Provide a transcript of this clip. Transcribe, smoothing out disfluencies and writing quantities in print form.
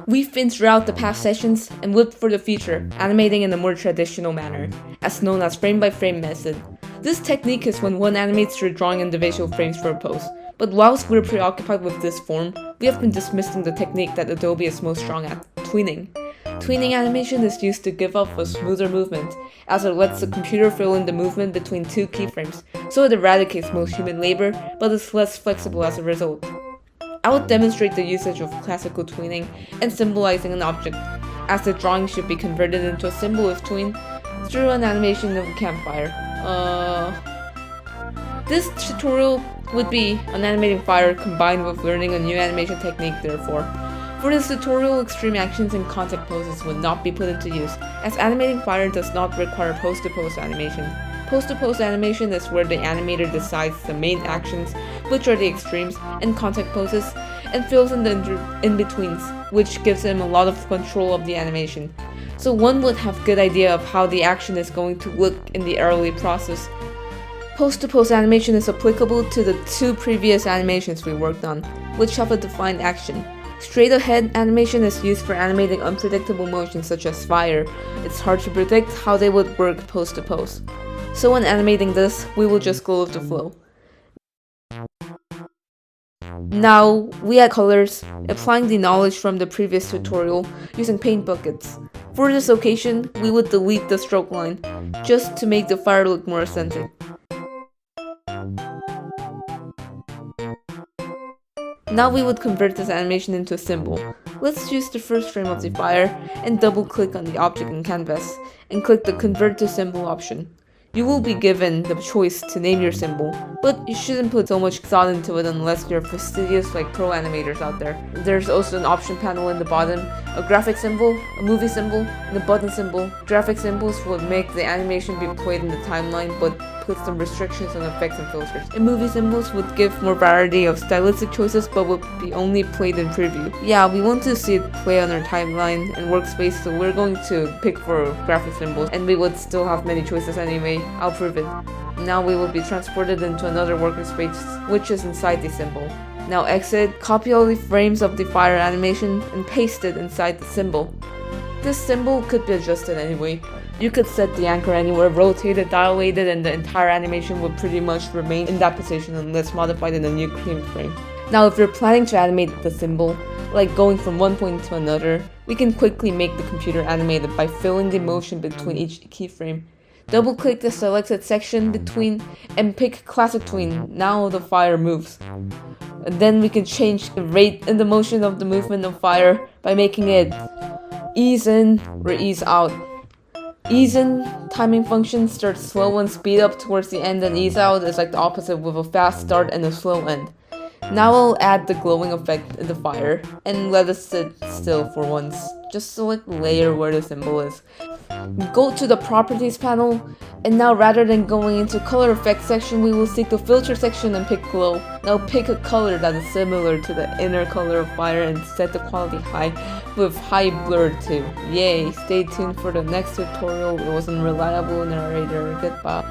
We've been throughout the past sessions and looked for the future, animating in a more traditional manner, as known as frame-by-frame method. This technique is when one animates through drawing individual frames for a pose. But whilst we're preoccupied with this form, we have been dismissing the technique that Adobe is most strong at, tweening. Tweening animation is used to give off a smoother movement, as it lets the computer fill in the movement between two keyframes, so it eradicates most human labor, but is less flexible as a result. I will demonstrate the usage of classical tweening and symbolizing an object, as the drawing should be converted into a symbol if tweened, through an animation of a campfire. This tutorial would be on animating fire combined with learning a new animation technique therefore. For this tutorial, extreme actions and contact poses would not be put into use, as animating fire does not require pose-to-pose animation. Pose-to-pose animation is where the animator decides the main actions, which are the extremes and contact poses, and fills in the in-betweens, which gives him a lot of control of the animation. So one would have a good idea of how the action is going to look in the early process. Pose-to-pose animation is applicable to the two previous animations we worked on, which have a defined action. Straight ahead animation is used for animating unpredictable motions such as fire. It's hard to predict how they would work pose to pose. So when animating this, we will just go with the flow. Now, we add colors, applying the knowledge from the previous tutorial using paint buckets. For this occasion, we would delete the stroke line, just to make the fire look more authentic. Now we would convert this animation into a symbol. Let's choose the first frame of the fire and double click on the object in canvas and click the convert to symbol option. You will be given the choice to name your symbol, but you shouldn't put so much thought into it unless you're fastidious like pro animators out there. There's also an option panel in the bottom, a graphic symbol, a movie symbol, and a button symbol. Graphic symbols would make the animation be played in the timeline but put some restrictions on effects and filters. And movie symbols would give more variety of stylistic choices but would be only played in preview. Yeah, we want to see it play on our timeline and workspace, so we're going to pick for graphic symbols, and we would still have many choices anyway. I'll prove it. Now we will be transported into another workspace, which is inside the symbol. Now exit, copy all the frames of the fire animation and paste it inside the symbol. This symbol could be adjusted anyway. You could set the anchor anywhere, rotate it, dilate it, and the entire animation would pretty much remain in that position unless modified in a new keyframe. Now if you're planning to animate the symbol, like going from one point to another, we can quickly make the computer animate it by filling the motion between each keyframe. Double click the selected section between and pick classic tween. Now the fire moves. And then we can change the rate and the motion of the movement of fire by making it ease in or ease out. Ease in timing function starts slow and speed up towards the end, and ease out is like the opposite with a fast start and a slow end. Now I'll add the glowing effect in the fire and let it sit still for once. Just select the layer where the symbol is. Go to the properties panel, and now rather than going into color effects section, we will seek the filter section and pick glow. Now pick a color that is similar to the inner color of fire and set the quality high with high blur too. Yay, stay tuned for the next tutorial. It was an unreliable narrator. Goodbye.